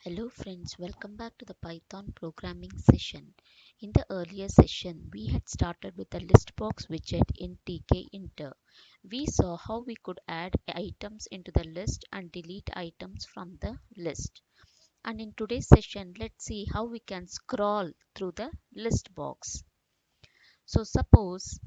Hello friends, welcome back to the Python programming session. In the earlier session, we had started with the Listbox widget in Tkinter. We saw how we could add items into the list and delete items from the list. And in today's session, let's see how we can scroll through the list box. So suppose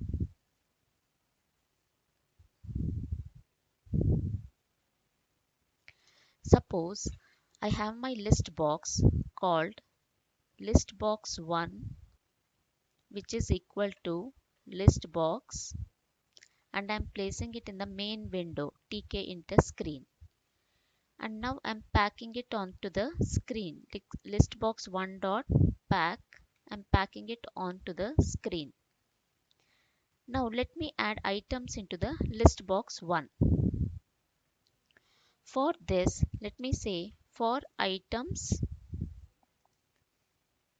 I have my list box called listbox1, which is equal to listbox, and I'm placing it in the main window Tkinter screen. And now I'm packing it onto the screen. Listbox1 dot pack. I'm packing it onto the screen. Now let me add items into the listbox1. For this, let me say for items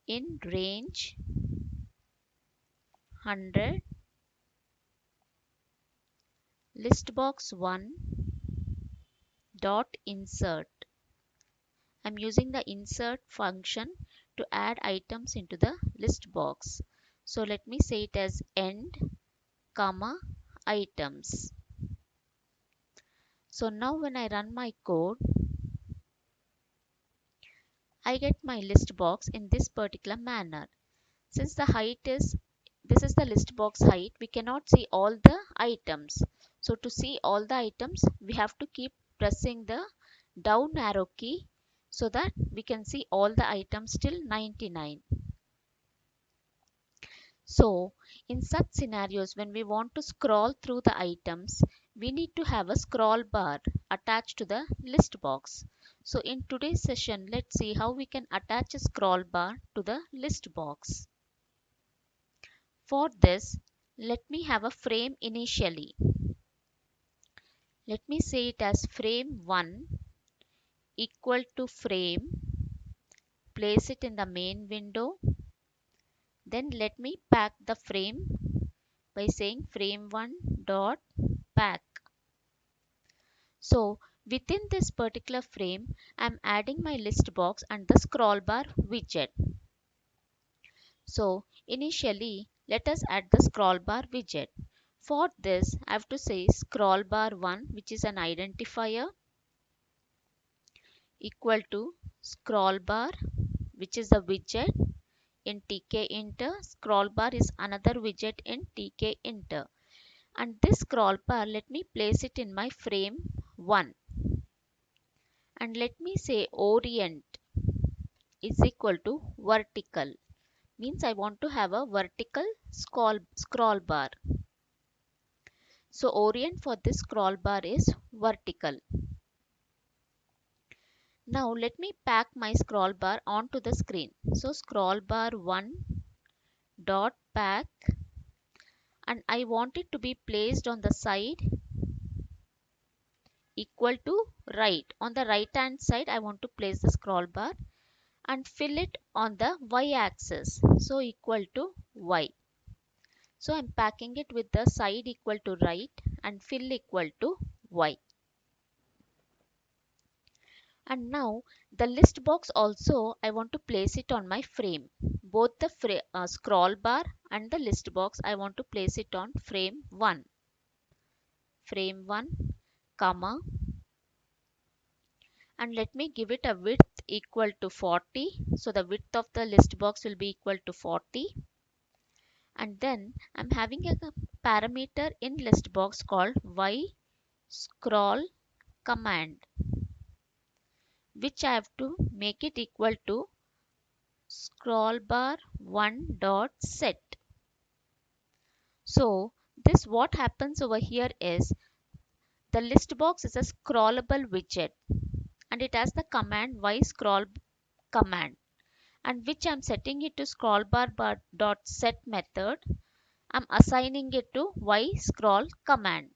in range 100, listbox1 dot insert. I'm using the insert function to add items into the list box. So let me say it as end, comma, items. So now when I run my code, I get my list box in this particular manner. Since the height is, this is the list box height, we cannot see all the items. So to see all the items, we have to keep pressing the down arrow key so that we can see all the items till 99. So in such scenarios, when we want to scroll through the items, we need to have a scroll bar attached to the list box. So in today's session, let's see how we can attach a scroll bar to the list box. For this, let me have a frame initially. Let me say it as frame1 equal to frame. Place it in the main window. Then let me pack the frame by saying frame1 dot pack. So within this particular frame, I'm adding my list box and the scroll bar widget. So initially, let us add the scroll bar widget. For this, I have to say scroll bar 1, which is an identifier, equal to scroll bar, which is a widget in Tkinter. Scroll bar is another widget in Tkinter. And this scroll bar, let me place it in my frame 1. And let me say orient is equal to vertical. Means I want to have a vertical scroll bar. So orient for this scroll bar is vertical. Now let me pack my scroll bar onto the screen. So scroll bar 1 dot pack, and I want it to be placed on the side equal to right. On the right hand side, I want to place the scroll bar and fill it on the y axis. So equal to y. So I'm packing it with the side equal to right and fill equal to y. And now the list box also, I want to place it on my frame. Both the scroll bar and the list box, I want to place it on frame 1. Frame 1, comma, and let me give it a width equal to 40. So the width of the list box will be equal to 40. And then I'm having a parameter in list box called y scroll command, which I have to make it equal to scroll bar 1 dot set. So this what happens over here is the list box is a scrollable widget and it has the command y scroll command, and which I'm setting it to scroll bar dot set method. I'm assigning it to y scroll command.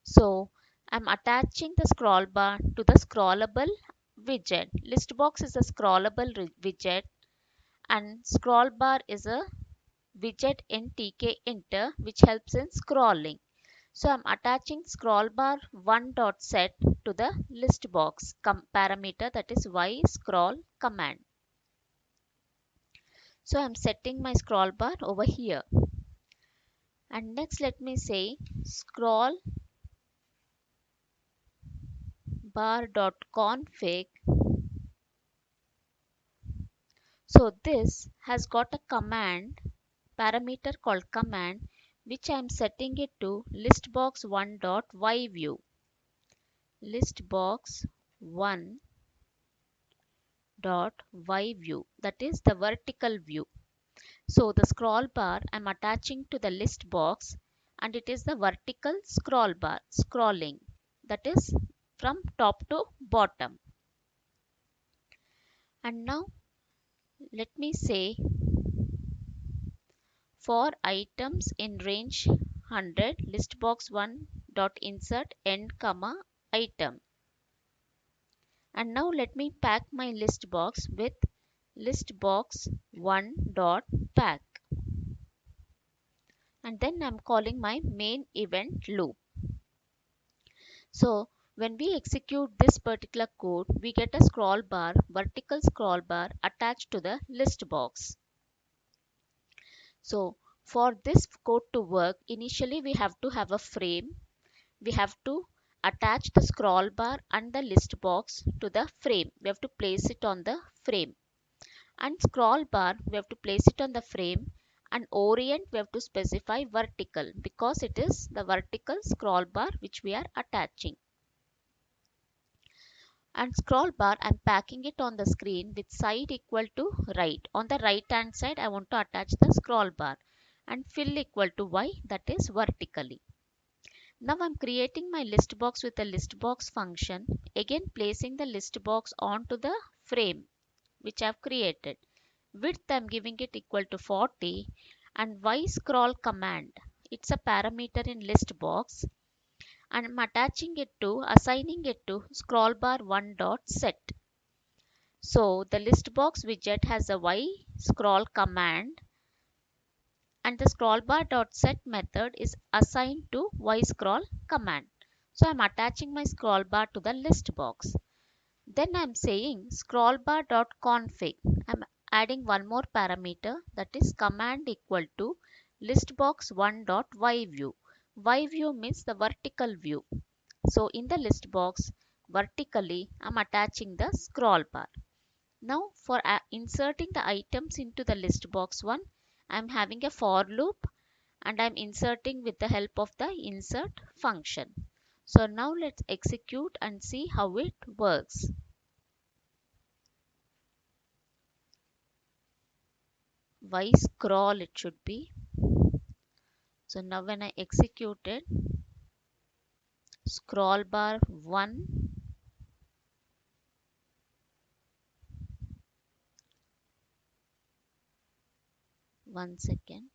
So I'm attaching the scroll bar to the scrollable widget. Listbox is a scrollable widget and scroll bar is a widget in Tkinter which helps in scrolling. So I'm attaching scroll bar 1 dot set to the listbox parameter, that is y scroll command. So I'm setting my scroll bar over here. And next let me say scroll bar.config. So this has got a command parameter called command, which I am setting it to listbox1.yview. Listbox1.yview, that is the vertical view. So the scroll bar I am attaching to the list box, and it is the vertical scroll bar scrolling, that is from top to bottom. And now let me say for items in range 100 listbox1.insert end comma item. And now let me pack my list box with listbox1.pack. And then I'm calling my main event loop. So when we execute this particular code, we get a scroll bar, vertical scroll bar attached to the list box. So for this code to work, initially we have to have a frame. We have to attach the scroll bar and the list box to the frame. We have to place it on the frame. And scroll bar, we have to place it on the frame, and orient we have to specify vertical, because it is the vertical scroll bar which we are attaching. And scroll bar, I'm packing it on the screen with side equal to right. On the right hand side I want to attach the scroll bar, and fill equal to y, that is vertically. Now I'm creating my list box with the listbox function, again placing the list box onto the frame which I've created. Width I'm giving it equal to 40, and y scroll command, it's a parameter in list box, and I'm assigning it to scrollbar1.set. So the listbox widget has a y scroll command, and the scrollbar.set method is assigned to y scroll command. So I'm attaching my scrollbar to the list box. Then I'm saying scrollbar.config. I'm adding one more parameter, that is command equal to listbox1.yview. Yview means the vertical view. So in the list box, vertically I'm attaching the scroll bar. Now for inserting the items into the list box 1, I'm having a for loop, and I'm inserting with the help of the insert function. So now let's execute and see how it works. Y scroll it should be. So now when I execute it, scroll bar 1, one second.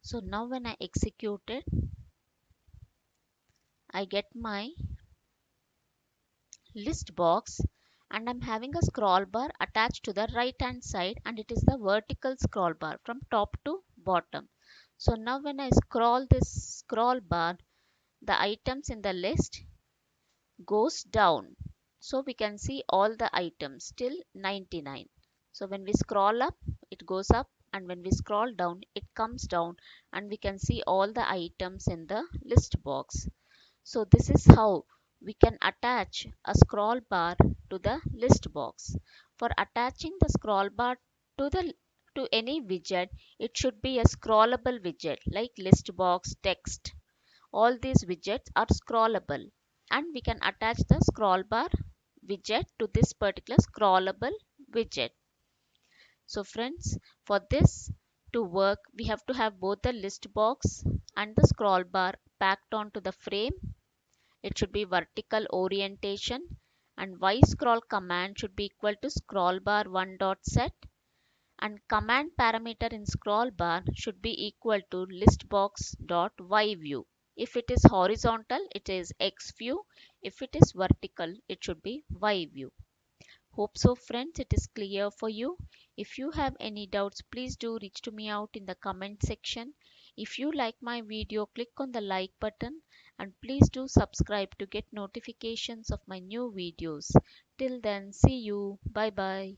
So now when I execute it, I get my list box, and I'm having a scroll bar attached to the right hand side, and it is the vertical scroll bar from top to bottom. So now when I scroll this scroll bar, the items in the list goes down. So we can see all the items till 99. So when we scroll up, it goes up, and when we scroll down, it comes down, and we can see all the items in the list box. So this is how we can attach a scroll bar to the list box. For attaching the scroll bar to any widget, it should be a scrollable widget like list box, text. All these widgets are scrollable, and we can attach the scroll bar widget to this particular scrollable widget. So friends, for this to work, we have to have both the list box and the scroll bar packed onto the frame. It should be vertical orientation, and y scroll command should be equal to scrollbar1.set, and command parameter in scroll bar should be equal to listbox.yview. If it is horizontal, it is x view. If it is vertical, it should be y view. Hope so friends, it is clear for you. If you have any doubts, please do reach to me out in the comment section. If you like my video, click on the like button and please do subscribe to get notifications of my new videos. Till then, see you. Bye bye.